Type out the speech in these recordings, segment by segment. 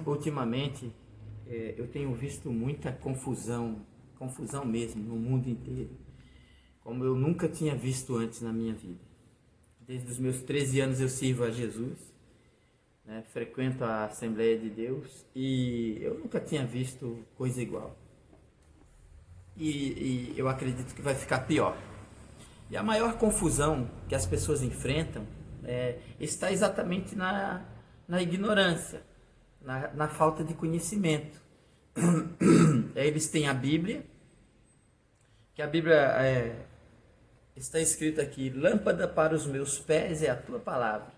Ultimamente, eu tenho visto muita confusão, confusão mesmo, no mundo inteiro, como eu nunca tinha visto antes na minha vida. Desde os meus 13 anos eu sirvo a Jesus, né? Frequento a Assembleia de Deus e eu nunca tinha visto coisa igual. E eu acredito que vai ficar pior. E a maior confusão que as pessoas enfrentam está exatamente na ignorância, na falta de conhecimento. Eles têm a Bíblia, que a Bíblia está escrito aqui: lâmpada para os meus pés é a tua palavra.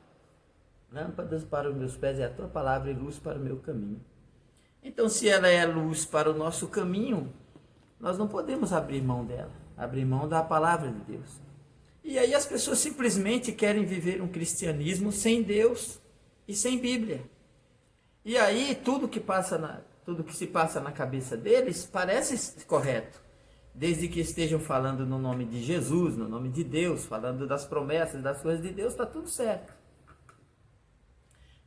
Lâmpadas para os meus pés é a tua palavra e luz para o meu caminho. Então, se ela é luz para o nosso caminho, nós não podemos abrir mão dela, abrir mão da palavra de Deus. E aí as pessoas simplesmente querem viver um cristianismo sem Deus e sem Bíblia. E aí tudo que se passa na cabeça deles parece correto, desde que estejam falando no nome de Jesus, no nome de Deus, falando das promessas, das coisas de Deus, está tudo certo.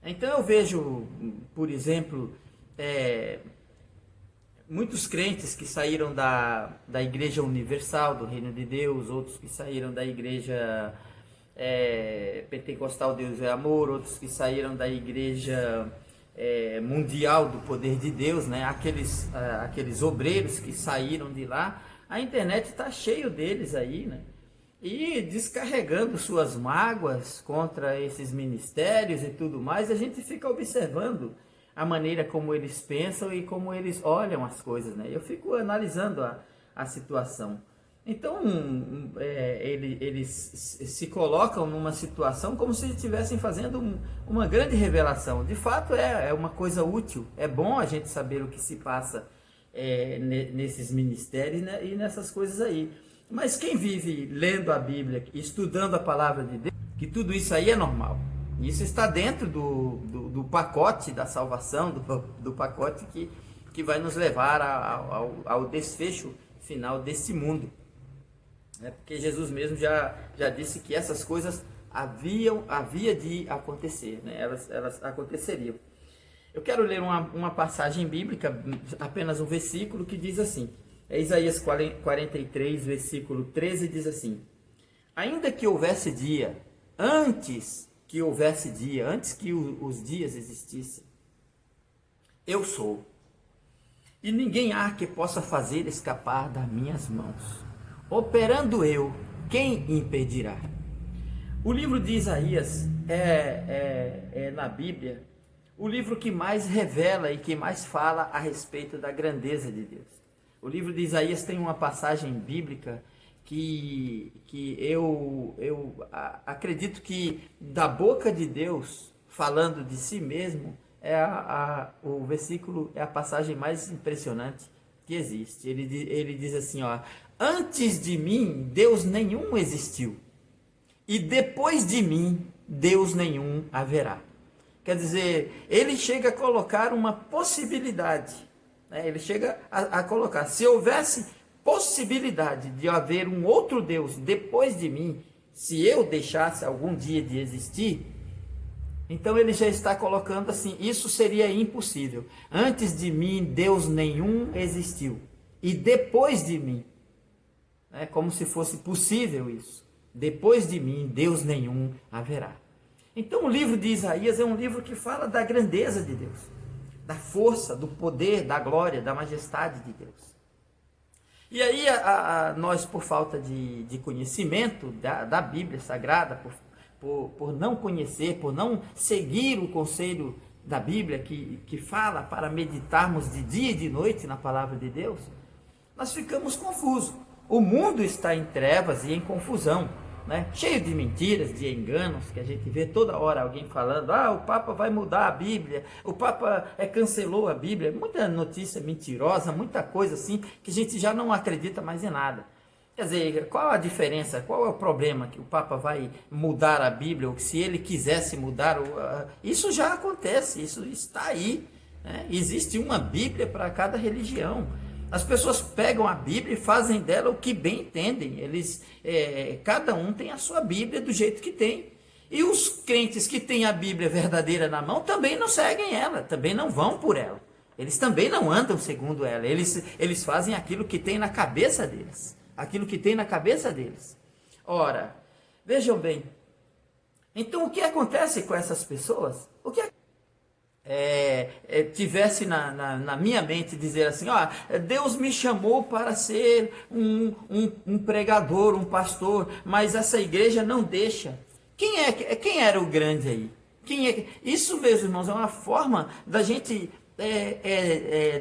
Então eu vejo, por exemplo, muitos crentes que saíram da Igreja Universal, do Reino de Deus, outros que saíram da Igreja Pentecostal Deus é Amor, outros que saíram da Igreja Mundial do Poder de Deus, né? Aqueles obreiros que saíram de lá. A internet está cheio deles aí, né? E descarregando suas mágoas contra esses ministérios e tudo mais, a gente fica observando a maneira como eles pensam e como eles olham as coisas, né? Eu fico analisando a situação. Então, eles se colocam numa situação como se estivessem fazendo uma grande revelação. De fato, é uma coisa útil. É bom a gente saber o que se passa nesses ministérios, né, e nessas coisas aí. Mas quem vive lendo a Bíblia, estudando a palavra de Deus, que tudo isso aí é normal. Isso está dentro do pacote da salvação, do pacote que vai nos levar ao desfecho final desse mundo. Porque Jesus mesmo já disse que essas coisas havia de acontecer, né? Elas aconteceriam. Eu quero ler uma passagem bíblica, apenas um versículo, que diz assim, Isaías 43, versículo 13, diz assim: ainda que houvesse dia, antes que os dias existissem, eu sou, e ninguém há que possa fazer escapar das minhas mãos. Operando eu, quem impedirá? O livro de Isaías na Bíblia, o livro que mais revela e que mais fala a respeito da grandeza de Deus. O livro de Isaías tem uma passagem bíblica que eu acredito que da boca de Deus, falando de si mesmo, o versículo é a passagem mais impressionante que existe. Ele diz assim, ó: antes de mim, Deus nenhum existiu, e depois de mim, Deus nenhum haverá. Quer dizer, ele chega a colocar uma possibilidade, né? Ele chega a colocar, se houvesse possibilidade de haver um outro Deus depois de mim, se eu deixasse algum dia de existir, então ele já está colocando assim, isso seria impossível. Antes de mim, Deus nenhum existiu, e depois de mim, como se fosse possível isso, depois de mim, Deus nenhum haverá. Então o livro de Isaías é um livro que fala da grandeza de Deus, da força, do poder, da glória, da majestade de Deus. E aí nós, por falta de conhecimento da Bíblia Sagrada, por não conhecer, por não seguir o conselho da Bíblia que fala para meditarmos de dia e de noite na palavra de Deus, nós ficamos confusos. O mundo está em trevas e em confusão, né? Cheio de mentiras, de enganos, que a gente vê toda hora alguém falando, o Papa vai mudar a Bíblia, o Papa cancelou a Bíblia, muita notícia mentirosa, muita coisa assim, que a gente já não acredita mais em nada. Quer dizer, qual a diferença, qual é o problema que o Papa vai mudar a Bíblia, ou se ele quisesse mudar, isso já acontece, isso está aí, né? Existe uma Bíblia para cada religião. As pessoas pegam a Bíblia e fazem dela o que bem entendem. Cada um tem a sua Bíblia do jeito que tem. E os crentes que têm a Bíblia verdadeira na mão também não seguem ela, também não vão por ela. Eles também não andam segundo ela. Eles fazem aquilo que tem na cabeça deles. Aquilo que tem na cabeça deles. Ora, vejam bem. Então, o que acontece com essas pessoas? O que tivesse na minha mente dizer assim, ó, Deus me chamou para ser um pregador, um pastor, mas essa igreja não deixa. Quem era o grande aí? Isso, meus irmãos, é uma forma da gente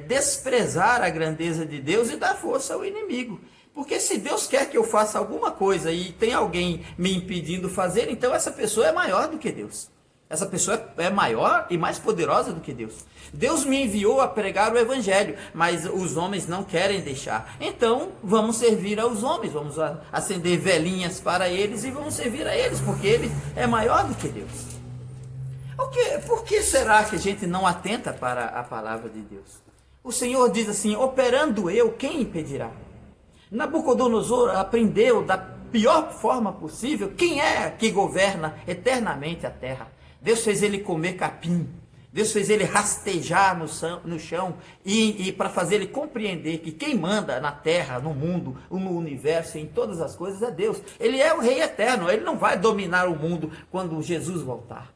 desprezar a grandeza de Deus e dar força ao inimigo. Porque se Deus quer que eu faça alguma coisa e tem alguém me impedindo fazer, então essa pessoa é maior do que Deus. Essa pessoa é maior e mais poderosa do que Deus. Deus me enviou a pregar o evangelho, mas os homens não querem deixar. Então, vamos servir aos homens, vamos acender velhinhas para eles e vamos servir a eles, porque ele é maior do que Deus. Por que será que a gente não atenta para a palavra de Deus? O Senhor diz assim, operando eu, quem impedirá? Nabucodonosor aprendeu da pior forma possível quem é que governa eternamente a terra. Deus fez ele comer capim. Deus fez ele rastejar no chão e para fazer ele compreender que quem manda na terra, no mundo, no universo, em todas as coisas é Deus. Ele é o Rei eterno, ele não vai dominar o mundo quando Jesus voltar.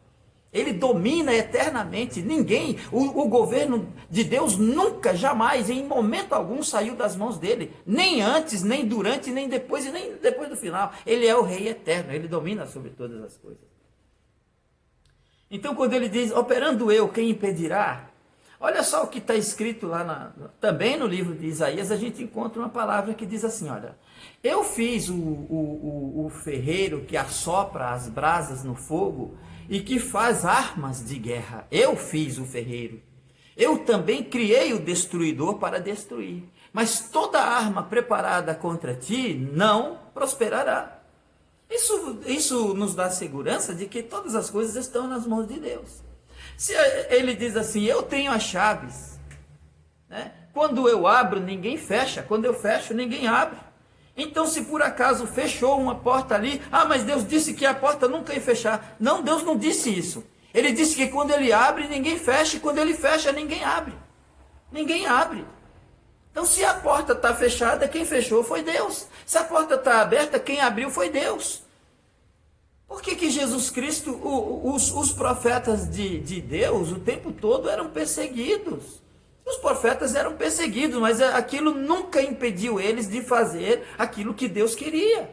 Ele domina eternamente. Ninguém, o governo de Deus nunca, jamais, em momento algum saiu das mãos dele. Nem antes, nem durante, nem depois e nem depois do final. Ele é o Rei eterno, ele domina sobre todas as coisas. Então, quando ele diz, operando eu, quem impedirá? Olha só o que está escrito lá, também no livro de Isaías, a gente encontra uma palavra que diz assim, olha, eu fiz o ferreiro que assopra as brasas no fogo e que faz armas de guerra. Eu fiz o ferreiro. Eu também criei o destruidor para destruir. Mas toda arma preparada contra ti não prosperará. Isso nos dá segurança de que todas as coisas estão nas mãos de Deus. Se ele diz assim, eu tenho as chaves, né? Quando eu abro, ninguém fecha. Quando eu fecho, ninguém abre. Então, se por acaso fechou uma porta ali, mas Deus disse que a porta nunca ia fechar. Não, Deus não disse isso. Ele disse que quando ele abre, ninguém fecha. E quando ele fecha, ninguém abre. Ninguém abre. Então, se a porta está fechada, quem fechou foi Deus. Se a porta está aberta, quem abriu foi Deus. Por que Jesus Cristo, os profetas de Deus, o tempo todo eram perseguidos? Os profetas eram perseguidos, mas aquilo nunca impediu eles de fazer aquilo que Deus queria.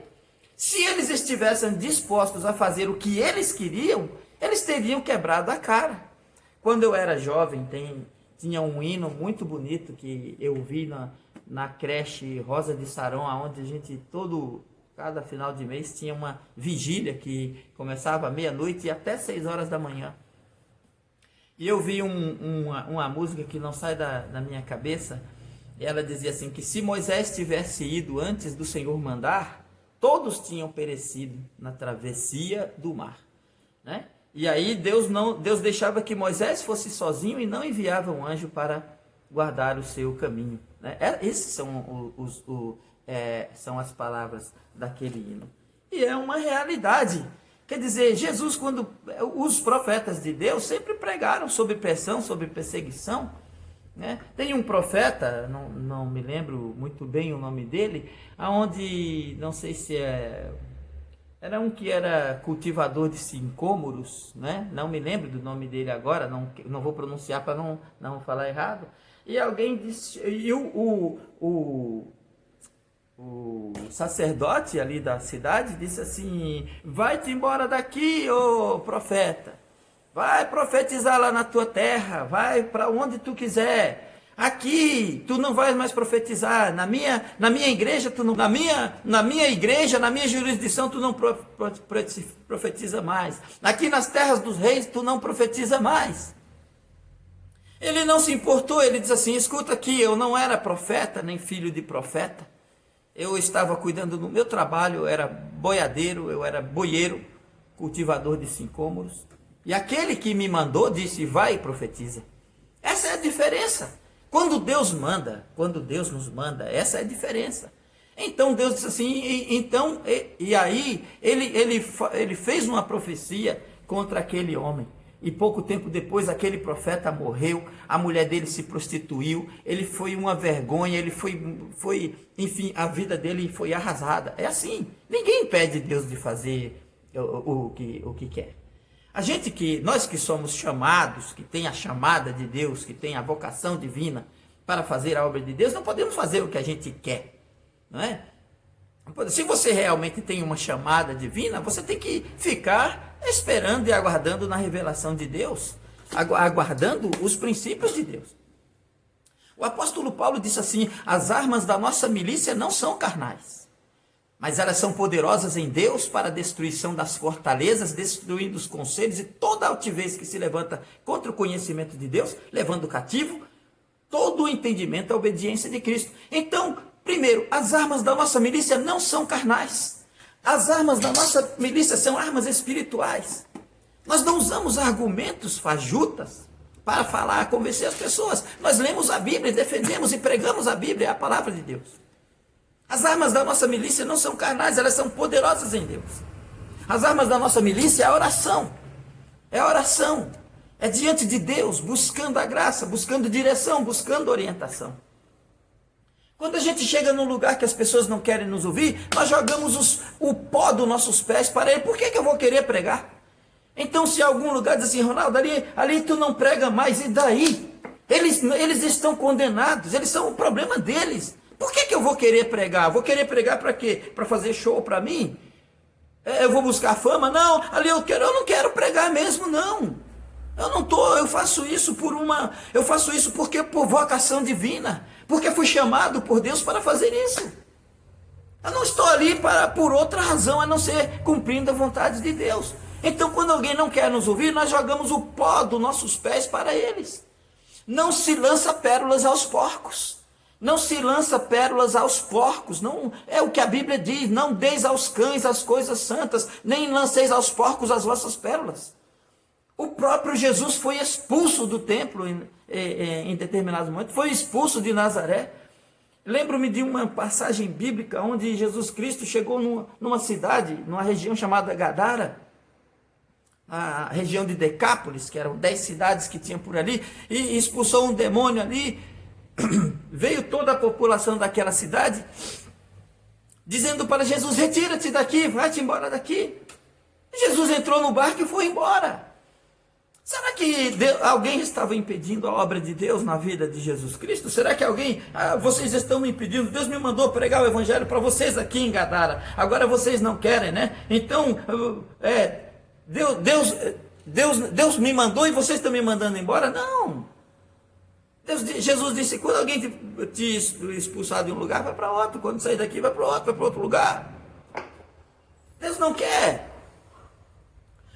Se eles estivessem dispostos a fazer o que eles queriam, eles teriam quebrado a cara. Quando eu era jovem, tinha um hino muito bonito que eu vi na creche Rosa de Saron, onde a gente cada final de mês tinha uma vigília que começava à meia-noite e até 6 horas da manhã. E eu vi uma música que não sai da minha cabeça, e ela dizia assim, que se Moisés tivesse ido antes do Senhor mandar, todos tinham perecido na travessia do mar, né? E aí Deus deixava que Moisés fosse sozinho e não enviava um anjo para guardar o seu caminho, né? Esses são as palavras daquele hino. E é uma realidade. Quer dizer, Jesus, quando os profetas de Deus sempre pregaram sobre pressão, sobre perseguição, né? Tem um profeta, não me lembro muito bem o nome dele, aonde, não sei se era um que era cultivador de sicômoros, né? Não me lembro do nome dele agora, não vou pronunciar para não falar errado. E alguém disse, e o sacerdote ali da cidade disse assim, vai-te embora daqui, ô profeta, vai profetizar lá na tua terra, vai para onde tu quiser, aqui tu não vais mais profetizar, na minha igreja, na minha jurisdição tu não profetiza mais, aqui nas terras dos reis tu não profetiza mais. Ele não se importou, ele diz assim, escuta aqui, eu não era profeta, nem filho de profeta, eu estava cuidando do meu trabalho, eu era boiadeiro, eu era boieiro, cultivador de sicômoros. E aquele que me mandou disse, vai e profetiza. Essa é a diferença. Quando Deus nos manda, essa é a diferença. Então Deus disse assim, e aí ele fez uma profecia contra aquele homem. E pouco tempo depois aquele profeta morreu, a mulher dele se prostituiu, ele foi uma vergonha, enfim, a vida dele foi arrasada. É assim, ninguém impede Deus de fazer o que quer. Nós que somos chamados, que tem a chamada de Deus, que tem a vocação divina para fazer a obra de Deus, não podemos fazer o que a gente quer, não é? Se você realmente tem uma chamada divina, você tem que ficar esperando e aguardando na revelação de Deus, aguardando os princípios de Deus. O apóstolo Paulo disse assim: as armas da nossa milícia não são carnais, mas elas são poderosas em Deus para a destruição das fortalezas, destruindo os conselhos e toda altivez que se levanta contra o conhecimento de Deus, levando cativo todo o entendimento à obediência de Cristo. Então, primeiro, as armas da nossa milícia não são carnais. As armas da nossa milícia são armas espirituais. Nós não usamos argumentos fajutas para falar, convencer as pessoas. Nós lemos a Bíblia, defendemos e pregamos a Bíblia, a palavra de Deus. As armas da nossa milícia não são carnais, elas são poderosas em Deus. As armas da nossa milícia é a oração. É a oração. É diante de Deus, buscando a graça, buscando direção, buscando orientação. Quando a gente chega num lugar que as pessoas não querem nos ouvir, nós jogamos o pó dos nossos pés para ele. Por que eu vou querer pregar? Então, se algum lugar diz assim, Ronaldo, ali tu não prega mais, e daí? Eles estão condenados, eles são o problema deles. Por que eu vou querer pregar? Vou querer pregar para quê? Para fazer show para mim? Eu vou buscar fama? Não, ali eu não quero pregar mesmo, não. Eu faço isso porque por vocação divina, porque fui chamado por Deus para fazer isso. Eu não estou ali por outra razão, a não ser cumprindo a vontade de Deus. Então, quando alguém não quer nos ouvir, nós jogamos o pó dos nossos pés para eles. Não se lança pérolas aos porcos. Não se lança pérolas aos porcos. Não é o que a Bíblia diz. Não deis aos cães as coisas santas, nem lanceis aos porcos as vossas pérolas. O próprio Jesus foi expulso do templo em determinado momento, foi expulso de Nazaré. Lembro-me de uma passagem bíblica onde Jesus Cristo chegou numa cidade, numa região chamada Gadara, a região de Decápolis, que eram 10 cidades que tinha por ali, e expulsou um demônio ali. Veio toda a população daquela cidade, dizendo para Jesus: retira-te daqui, vai-te embora daqui. Jesus entrou no barco e foi embora. Será que alguém estava impedindo a obra de Deus na vida de Jesus Cristo? Será que vocês estão me impedindo? Deus me mandou pregar o evangelho para vocês aqui em Gadara, agora vocês não querem, né? Então, Deus me mandou e vocês estão me mandando embora? Não. Jesus disse: quando alguém te expulsar de um lugar, vai para outro. Quando sair daqui, vai para outro lugar. Deus não quer.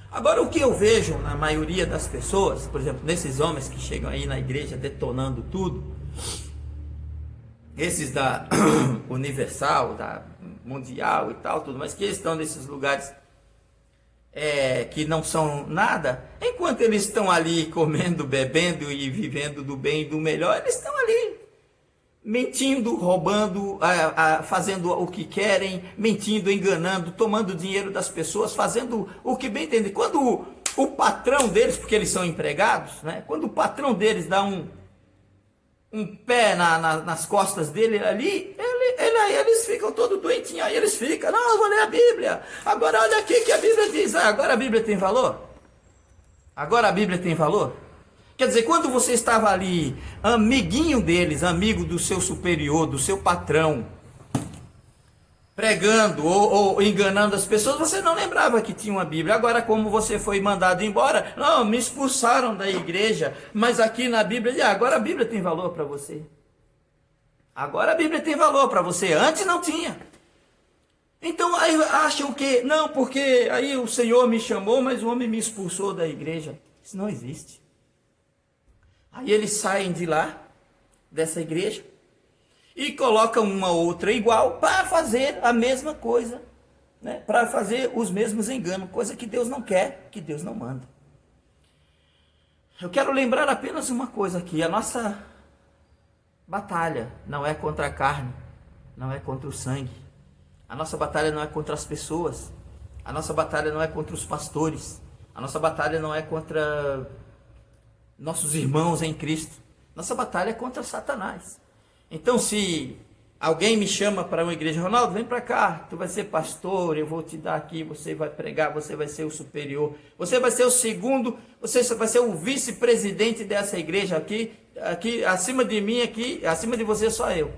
Agora, o que eu vejo na maioria das pessoas, por exemplo, nesses homens que chegam aí na igreja detonando tudo, esses da Universal, da Mundial e tal, tudo, mas que estão nesses lugares que não são nada, enquanto eles estão ali comendo, bebendo e vivendo do bem e do melhor, eles estão ali mentindo, roubando, fazendo o que querem, mentindo, enganando, tomando dinheiro das pessoas, fazendo o que bem entende. Quando o patrão deles, porque eles são empregados, né? Quando o patrão deles dá um pé nas costas dele ali, eles ficam todos doentinhos, aí eles ficam: não, eu vou ler a Bíblia, agora olha aqui que a Bíblia diz. Agora a Bíblia tem valor? Agora a Bíblia tem valor? Quer dizer, quando você estava ali, amiguinho deles, amigo do seu superior, do seu patrão, pregando ou enganando as pessoas, você não lembrava que tinha uma Bíblia. Agora, como você foi mandado embora, não, me expulsaram da igreja, mas aqui na Bíblia, agora a Bíblia tem valor para você. Agora a Bíblia tem valor para você, antes não tinha. Então aí acham que, não, porque aí o Senhor me chamou, mas o homem me expulsou da igreja. Isso não existe. Aí eles saem de lá, dessa igreja, e colocam uma outra igual para fazer a mesma coisa, né? Para fazer os mesmos enganos, coisa que Deus não quer, que Deus não manda. Eu quero lembrar apenas uma coisa aqui: a nossa batalha não é contra a carne não é contra o sangue. A nossa batalha não é contra as pessoas. A nossa batalha não é contra os pastores. A nossa batalha não é contra nossos irmãos em Cristo. Nossa batalha é contra Satanás. Então, se alguém me chama para uma igreja, Ronaldo, vem para cá, tu vai ser pastor, eu vou te dar aqui, você vai pregar, você vai ser o superior, você vai ser o segundo, você vai ser o vice-presidente dessa igreja aqui acima de mim, aqui, acima de você só eu.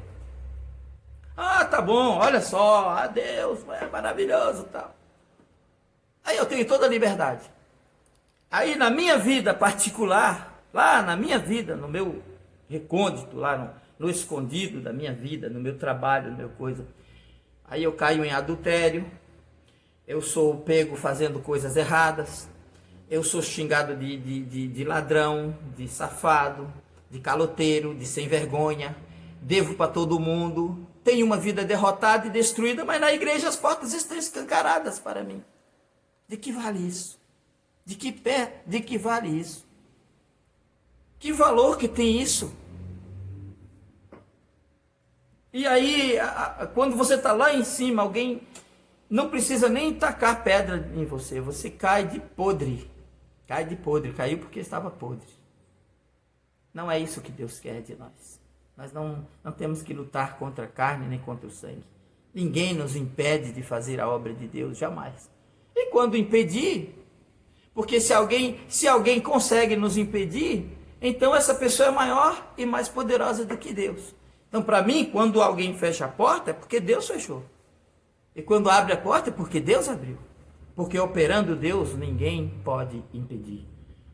Ah, tá bom, olha só, adeus, é maravilhoso, tal. Aí eu tenho toda a liberdade. Aí na minha vida particular, lá na minha vida, no meu recôndito, lá no escondido da minha vida, no meu trabalho, no meu coisa, aí eu caio em adultério, eu sou pego fazendo coisas erradas, eu sou xingado de ladrão, de safado, de caloteiro, de sem vergonha, devo para todo mundo, tenho uma vida derrotada e destruída, mas na igreja as portas estão escancaradas para mim. De que vale isso? De que vale isso? Que valor que tem isso? E aí, quando você está lá em cima, alguém não precisa nem tacar pedra em você, você cai de podre. Cai de podre, caiu porque estava podre. Não é isso que Deus quer de nós. Nós não temos que lutar contra a carne nem contra o sangue. Ninguém nos impede de fazer a obra de Deus, jamais. E quando impedir, porque se alguém consegue nos impedir, então essa pessoa é maior e mais poderosa do que Deus. Então, para mim, quando alguém fecha a porta, é porque Deus fechou. E quando abre a porta, é porque Deus abriu. Porque operando Deus, ninguém pode impedir.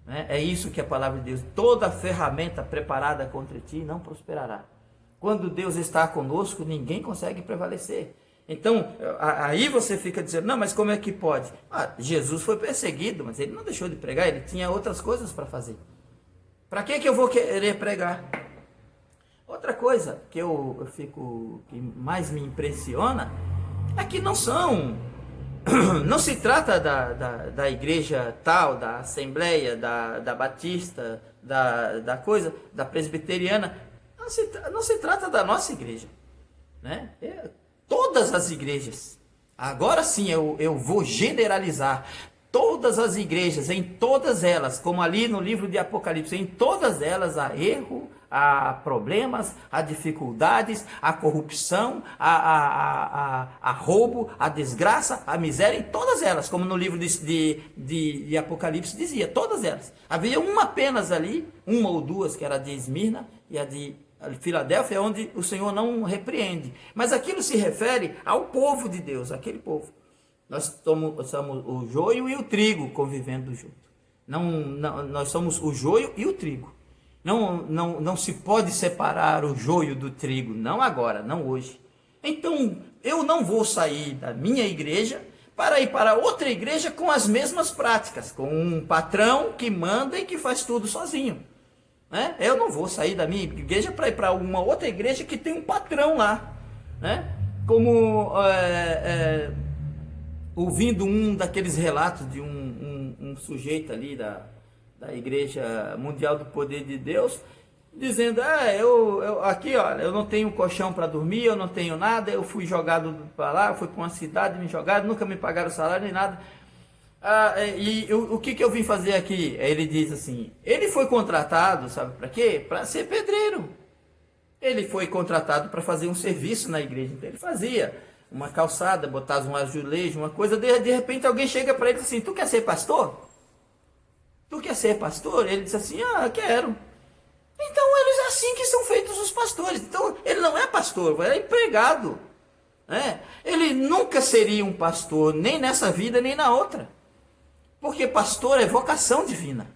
Né? É isso que a palavra de Deus, toda ferramenta preparada contra ti não prosperará. Quando Deus está conosco, ninguém consegue prevalecer. Então, aí você fica dizendo, não, mas como é que pode? Jesus foi perseguido, mas ele não deixou de pregar, ele tinha outras coisas para fazer. Para que eu vou querer pregar? Outra coisa que que mais me impressiona é que não se trata da igreja tal, da Assembleia, da Batista, da coisa, da Presbiteriana, não se trata da nossa igreja, né? Todas as igrejas, agora sim eu vou generalizar, todas as igrejas, em todas elas, como ali no livro de Apocalipse, em todas elas há erro, há problemas, há dificuldades, há corrupção, há roubo, há desgraça, há miséria, em todas elas, como no livro de Apocalipse dizia, todas elas. Havia uma apenas ali, uma ou duas, que era a de Esmirna e a de Filadélfia, onde o Senhor não repreende. Mas aquilo se refere ao povo de Deus, aquele povo. Nós somos o joio e o trigo convivendo junto. Nós somos o joio e o trigo. Não se pode separar o joio do trigo, não agora, não hoje. Então, eu não vou sair da minha igreja para ir para outra igreja com as mesmas práticas, com um patrão que manda e que faz tudo sozinho. Né? Eu não vou sair da minha igreja para ir para uma outra igreja que tem um patrão lá. Né? Como ouvindo um daqueles relatos de um sujeito ali da Igreja Mundial do Poder de Deus, dizendo, aqui, olha, eu não tenho colchão para dormir, eu não tenho nada, eu fui jogado para lá, fui para uma cidade, me jogaram, nunca me pagaram salário nem nada. O que eu vim fazer aqui? Ele diz assim, ele foi contratado, sabe para quê? Para ser pedreiro. Ele foi contratado para fazer um serviço na igreja, então ele fazia uma calçada, botava um azulejo, uma coisa, de repente alguém chega para ele e diz assim, tu quer ser pastor? Tu quer ser pastor? Ele diz assim, quero. Então eles é assim que são feitos os pastores. Então ele não é pastor, é empregado. Né? Ele nunca seria um pastor, nem nessa vida, nem na outra. Porque pastor é vocação divina.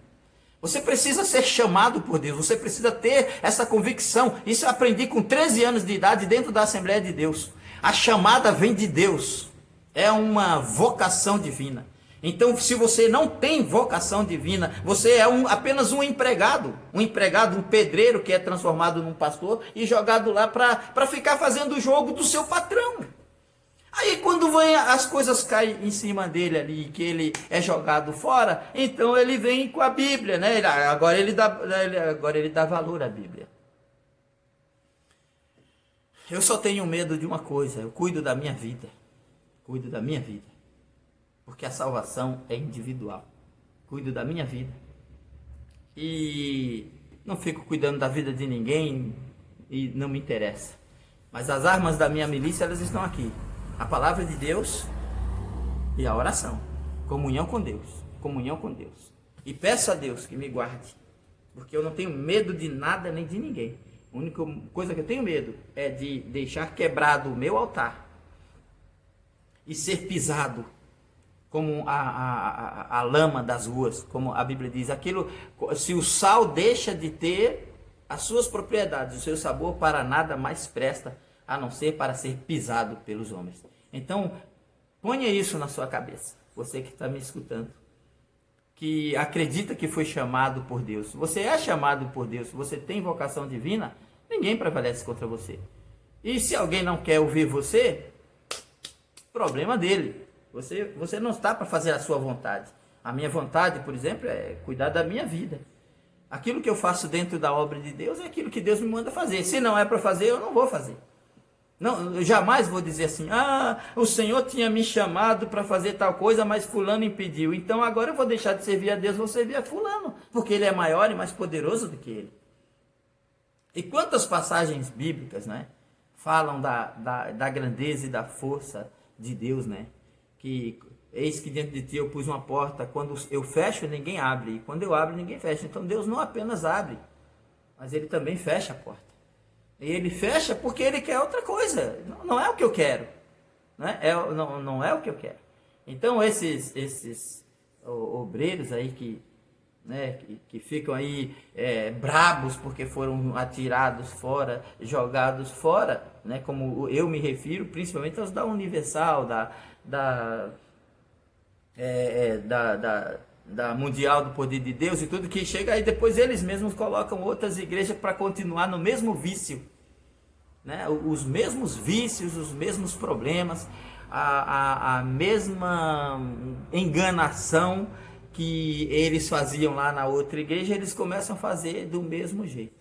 Você precisa ser chamado por Deus, você precisa ter essa convicção. Isso eu aprendi com 13 anos de idade dentro da Assembleia de Deus. A chamada vem de Deus. É uma vocação divina. Então, se você não tem vocação divina, você é apenas um empregado, um pedreiro que é transformado num pastor e jogado lá para ficar fazendo o jogo do seu patrão. Aí quando as coisas caem em cima dele ali, que ele é jogado fora, então ele vem com a Bíblia, né? Agora ele dá valor à Bíblia. Eu só tenho medo de uma coisa, eu cuido da minha vida. Cuido da minha vida. Porque a salvação é individual. Cuido da minha vida. E não fico cuidando da vida de ninguém e não me interessa. Mas as armas da minha milícia, elas estão aqui. A palavra de Deus e a oração. Comunhão com Deus. Comunhão com Deus. E peço a Deus que me guarde. Porque eu não tenho medo de nada nem de ninguém. A única coisa que eu tenho medo é de deixar quebrado o meu altar e ser pisado como a lama das ruas, como a Bíblia diz. Aquilo, se o sal deixa de ter as suas propriedades, o seu sabor, para nada mais presta, a não ser para ser pisado pelos homens. Então, ponha isso na sua cabeça, você que está me escutando, que acredita que foi chamado por Deus. Você é chamado por Deus, você tem vocação divina, ninguém prevalece contra você. E se alguém não quer ouvir você, problema dele. Você não está para fazer a sua vontade. A minha vontade, por exemplo, é cuidar da minha vida. Aquilo que eu faço dentro da obra de Deus é aquilo que Deus me manda fazer. Se não é para fazer, eu não vou fazer. Não, eu jamais vou dizer assim, o Senhor tinha me chamado para fazer tal coisa, mas fulano impediu. Então agora eu vou deixar de servir a Deus, vou servir a fulano, porque ele é maior e mais poderoso do que ele. E quantas passagens bíblicas, né, falam da grandeza e da força de Deus, né? Que eis que diante de ti eu pus uma porta, quando eu fecho ninguém abre, e quando eu abro ninguém fecha. Então Deus não apenas abre, mas ele também fecha a porta. E ele fecha porque ele quer outra coisa. Não é o que eu quero. Né? Não é o que eu quero. Então esses obreiros aí que ficam aí brabos porque foram atirados fora, jogados fora, né? Como eu me refiro, principalmente aos da Universal, da Mundial do Poder de Deus e tudo, que chega aí depois eles mesmos colocam outras igrejas para continuar no mesmo vício, né? Os mesmos vícios, os mesmos problemas, a mesma enganação que eles faziam lá na outra igreja, eles começam a fazer do mesmo jeito.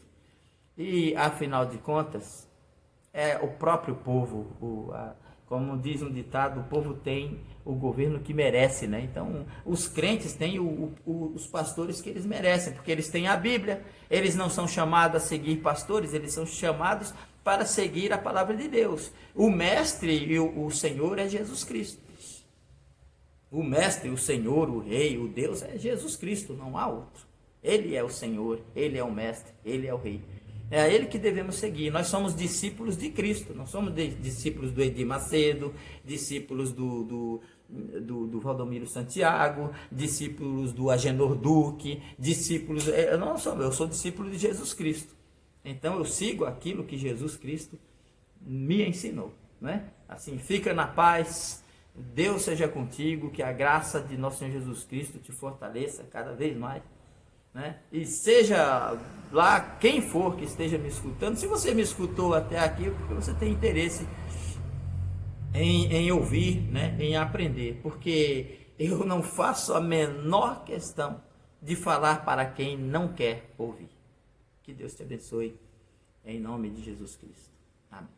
E afinal de contas, é o próprio povo, como diz um ditado, o povo tem o governo que merece, né? Então, os crentes têm os pastores que eles merecem, porque eles têm a Bíblia. Eles não são chamados a seguir pastores, eles são chamados para seguir a palavra de Deus. O mestre e o Senhor é Jesus Cristo. O mestre, o Senhor, o rei, o Deus é Jesus Cristo, não há outro. Ele é o Senhor, ele é o mestre, ele é o rei. É a ele que devemos seguir. Nós somos discípulos de Cristo, não somos discípulos do Edir Macedo, discípulos do Valdomiro Santiago, discípulos do Agenor Duque, discípulos... eu sou discípulo de Jesus Cristo. Então eu sigo aquilo que Jesus Cristo me ensinou, né? Assim, fica na paz, Deus seja contigo, que a graça de nosso Senhor Jesus Cristo te fortaleça cada vez mais, né? E seja lá quem for que esteja me escutando, se você me escutou até aqui, é porque você tem interesse em ouvir, né? Em aprender, porque eu não faço a menor questão de falar para quem não quer ouvir. Que Deus te abençoe, em nome de Jesus Cristo. Amém.